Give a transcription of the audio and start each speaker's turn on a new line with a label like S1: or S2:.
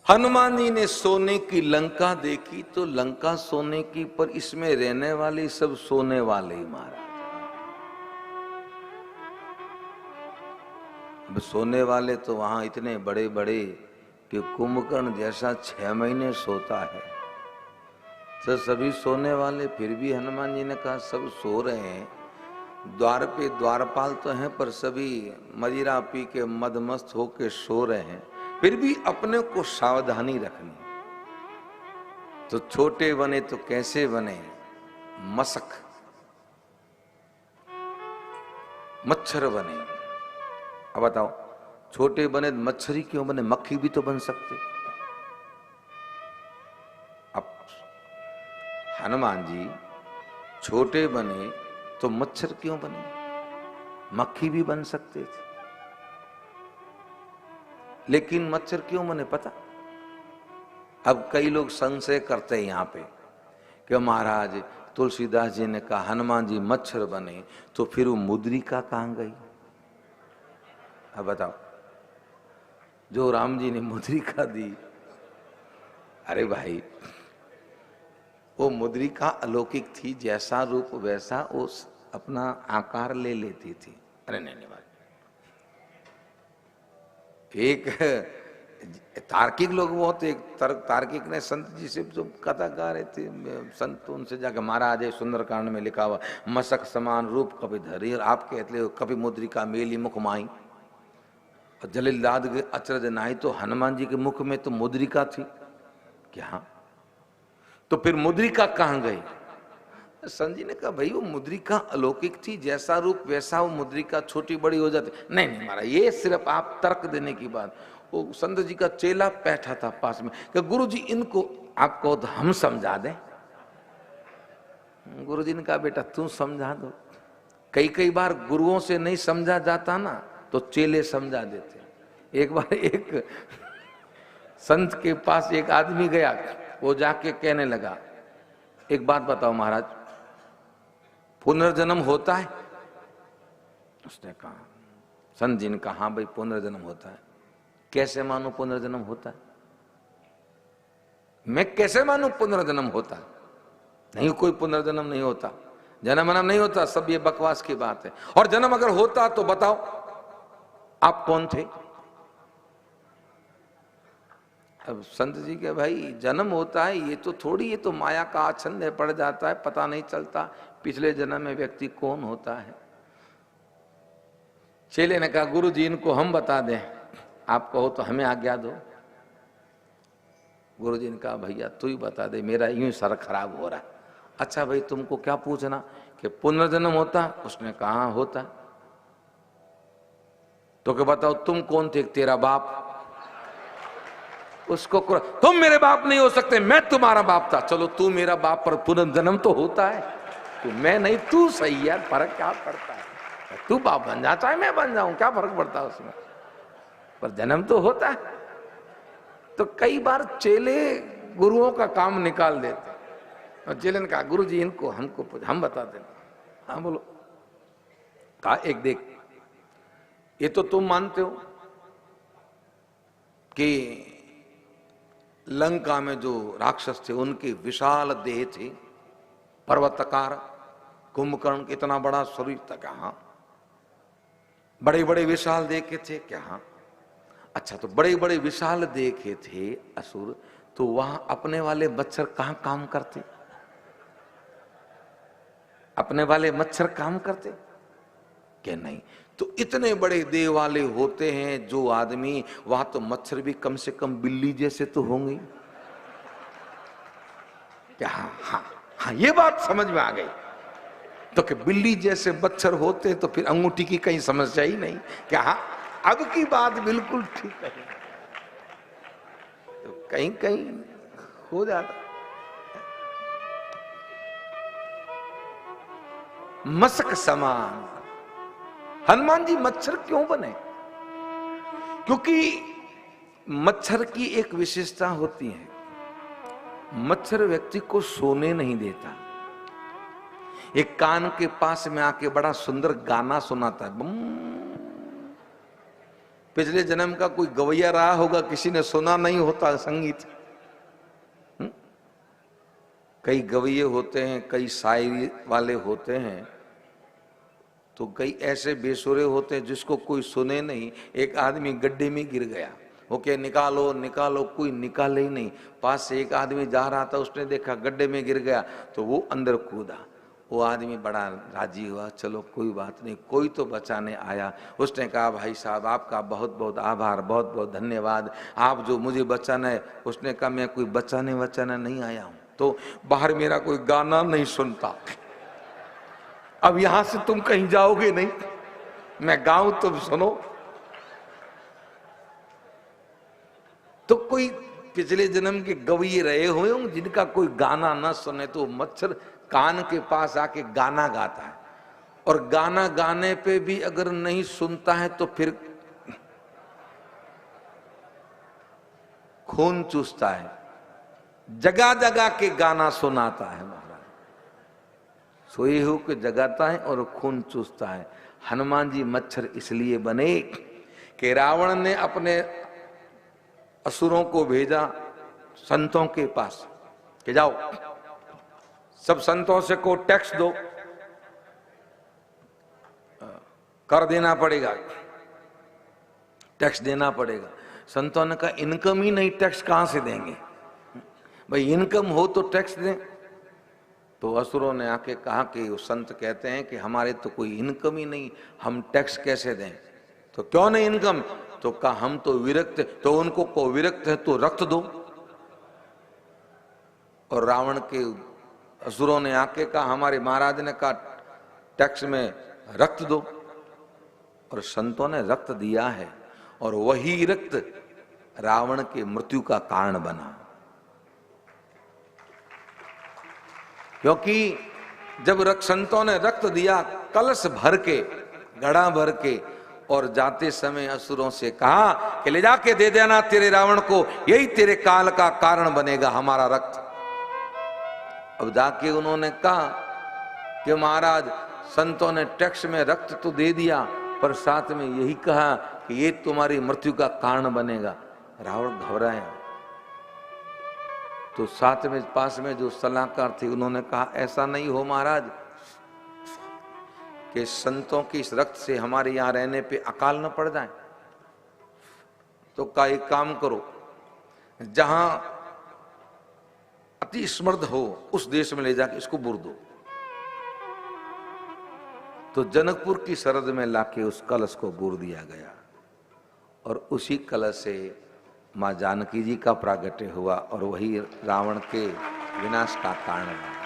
S1: हनुमान जी ने सोने की लंका देखी तो लंका सोने की, पर इसमें रहने वाले सब सोने वाले ही महाराज। अब सोने वाले तो वहां इतने बड़े बड़े कि कुंभकर्ण जैसा 6 महीने सोता है, तो सभी सोने वाले। फिर भी हनुमान जी ने कहा सब सो रहे हैं, द्वार पे द्वारपाल तो हैं पर सभी मदिरा पी के मदमस्त होके सो रहे हैं, फिर भी अपने को सावधानी रखनी। तो छोटे बने तो कैसे बने, मशक मच्छर बने। अब बताओ, छोटे बने मच्छरी क्यों बने, मक्खी भी तो बन सकते। अब हनुमान जी छोटे बने तो मच्छर क्यों बने, मक्खी भी बन सकते थे, लेकिन मच्छर क्यों बने पता। अब कई लोग संशय करते हैं यहां पे कि महाराज तुलसीदास जी ने कहा हनुमान जी मच्छर बने, तो फिर वो मुद्रिका कहां गई। अब बताओ, जो राम जी ने मुद्रिका दी, अरे भाई वो मुद्रिका अलौकिक थी, जैसा रूप वैसा वो अपना आकार ले लेती थी। अरे नहीं नहीं भाई, एक तार्किक लोग बहुत, एक तार्किक ने संत जी से जो कथा गा रहे थे, संत उनसे जाकर महाराज सुंदरकांड में लिखा हुआ मशक समान रूप कभी धरी, और आप कहते हो कभी मुद्रिका मेली मुख माई और जलिल दाद के अचरज नाई। तो हनुमान जी के मुख में तो मुद्रिका थी क्या, तो फिर मुद्रिका कहां गई। संत जी ने कहा भाई वो मुद्रिका अलौकिक थी, जैसा रूप वैसा वो मुद्रिका छोटी बड़ी हो जाती। नहीं नहीं महाराज, ये सिर्फ आप तर्क देने की बात। वो संत जी का चेला बैठा था पास में कि गुरु जी इनको आप कहो तो हम समझा दें। गुरु जी ने कहा बेटा तू समझा दो। कई कई बार गुरुओं से नहीं समझा जाता ना, तो चेले समझा देते। एक बार एक संत के पास एक आदमी गया, वो जाके कहने लगा एक बात बताओ महाराज, पुनर्जन्म होता है। उसने कहा, संत जी ने कहा हाँ भाई पुनर्जन्म होता है। कैसे मानो पुनर्जन्म होता है, मैं कैसे मानूं पुनर्जन्म होता है। नहीं कोई पुनर्जन्म नहीं होता, जन्म मरम नहीं होता, सब ये बकवास की बात है। और जन्म अगर होता तो बताओ आप कौन थे। अब संत जी के भाई जन्म होता है ये तो थोड़ी, ये तो माया का आच्छन्न पड़ जाता है, पता नहीं चलता पिछले जन्म में व्यक्ति कौन होता है। चेले ने कहा गुरु जी इनको हम बता दें, आप कहो तो हमें आज्ञा दो। गुरु जी ने कहा भैया तू ही बता दे, मेरा यूं सर खराब हो रहा है। अच्छा भाई तुमको क्या पूछना कि पुनर्जन्म होता। उसने कहा होता। तो क्या बताओ तुम कौन थे, तेरा बाप। उसको तुम मेरे बाप नहीं हो सकते, मैं तुम्हारा बाप था। चलो तू मेरा बाप, पर पुनर्जन्म तो होता है। तू मैं नहीं तू सही है, फर्क क्या पड़ता है। तू बाप बन जा चाहे मैं बन जाऊं, क्या फर्क पड़ता है उसमें, पर जन्म तो होता है। तो कई बार चेले गुरुओं का काम निकाल देते। और चेले ने कहा गुरु जी इनको हम बता देना। हाँ बोलो। कहा एक देख, ये तो तुम मानते हो कि लंका में जो राक्षस थे उनके विशाल देह थे, पर्वतकार, कुंभकर्ण इतना बड़ा शरीर था क्या। हाँ। बड़े बड़े विशाल देखे थे क्या। हाँ। अच्छा तो बड़े बड़े विशाल देखे थे असुर, तो वहां अपने वाले मच्छर कहां काम करते, अपने वाले मच्छर काम करते क्या नहीं। तो इतने बड़े देह वाले होते हैं जो आदमी, वहां तो मच्छर भी कम से कम बिल्ली जैसे तो होंगे क्या। हाँ हाँ हाँ, ये बात समझ में आ गई। तो कि बिल्ली जैसे मच्छर होते तो फिर अंगूठी की कहीं समस्या ही नहीं क्या। हाँ अब की बात बिल्कुल ठीक है। तो कहीं कहीं हो जाता। मशक समान हनुमान जी मच्छर क्यों बने, क्योंकि मच्छर की एक विशेषता होती है, मच्छर व्यक्ति को सोने नहीं देता। एक कान के पास में आके बड़ा सुंदर गाना सुनाता है, बम, पिछले जन्म का कोई गवैया रहा होगा, किसी ने सुना नहीं होता संगीत। कई गवैये होते हैं, कई शायरी वाले होते हैं, तो कई ऐसे बेसुरे होते हैं जिसको कोई सुने नहीं। एक आदमी गड्ढे में गिर गया, वो क्या निकालो निकालो, कोई निकाले ही नहीं। पास से एक आदमी जा रहा था, उसने देखा गड्ढे में गिर गया तो वो अंदर कूदा। वो आदमी बड़ा राजी हुआ, चलो कोई बात नहीं, कोई तो बचाने आया। उसने कहा भाई साहब आपका बहुत बहुत आभार, बहुत बहुत धन्यवाद, आप जो मुझे बचाना है। उसने कहा मैं कोई बचाने वचाने नहीं आया हूं, तो बाहर मेरा कोई गाना नहीं सुनता, अब यहां से तुम कहीं जाओगे नहीं, मैं गाऊं तुम सुनो। तो कोई पिछले जन्म के गवैये रहे हुए हों जिनका कोई गाना ना सुने, तो मच्छर कान के पास आके गाना गाता है, और गाना गाने पे भी अगर नहीं सुनता है तो फिर खून चूसता है, जगा जगा के गाना सुनाता है महाराज, सोए हो के जगाता है और खून चूसता है। हनुमान जी मच्छर इसलिए बने कि रावण ने अपने असुरों को भेजा संतों के पास कि जाओ सब संतों से को टैक्स दो, कर देना पड़ेगा, टैक्स देना पड़ेगा। संतों ने कहा इनकम ही नहीं, टैक्स कहां से देंगे भाई, इनकम हो तो टैक्स दें। तो असुरों ने आके कहा कि वो संत कहते हैं कि हमारे तो कोई इनकम ही नहीं, हम टैक्स कैसे दें। तो क्यों नहीं इनकम, तो कहा हम तो विरक्त, तो उनको को विरक्त है तो रक्त दो। और रावण के असुरों ने आके कहा हमारे महाराज ने कहा टैक्स में रक्त दो, और संतों ने रक्त दिया है, और वही रक्त रावण के मृत्यु का कारण बना। क्योंकि जब संतों ने रक्त दिया कलश भर के, घड़ा भर के, और जाते समय असुरों से कहा कि ले जाके दे देना तेरे रावण को, यही तेरे काल का कारण बनेगा हमारा रक्त। अब जाके उन्होंने कहा कि महाराज संतों ने टैक्स में रक्त तो दे दिया, पर साथ में यही कहा कि ये तुम्हारी मृत्यु का कारण बनेगा। रावण घबराया। तो साथ में पास में जो सलाहकार थे उन्होंने कहा ऐसा नहीं हो महाराज कि संतों की इस रक्त से हमारे यहां रहने पे अकाल न पड़ जाए। तो का एक काम करो, जहां अति समृद्ध हो उस देश में ले जाके इसको बुर दो। तो जनकपुर की सरहद में लाके उस कलश को बुर दिया गया, और उसी कलश से मां जानकी जी का प्रागट्य हुआ, और वही रावण के विनाश का कारण बना।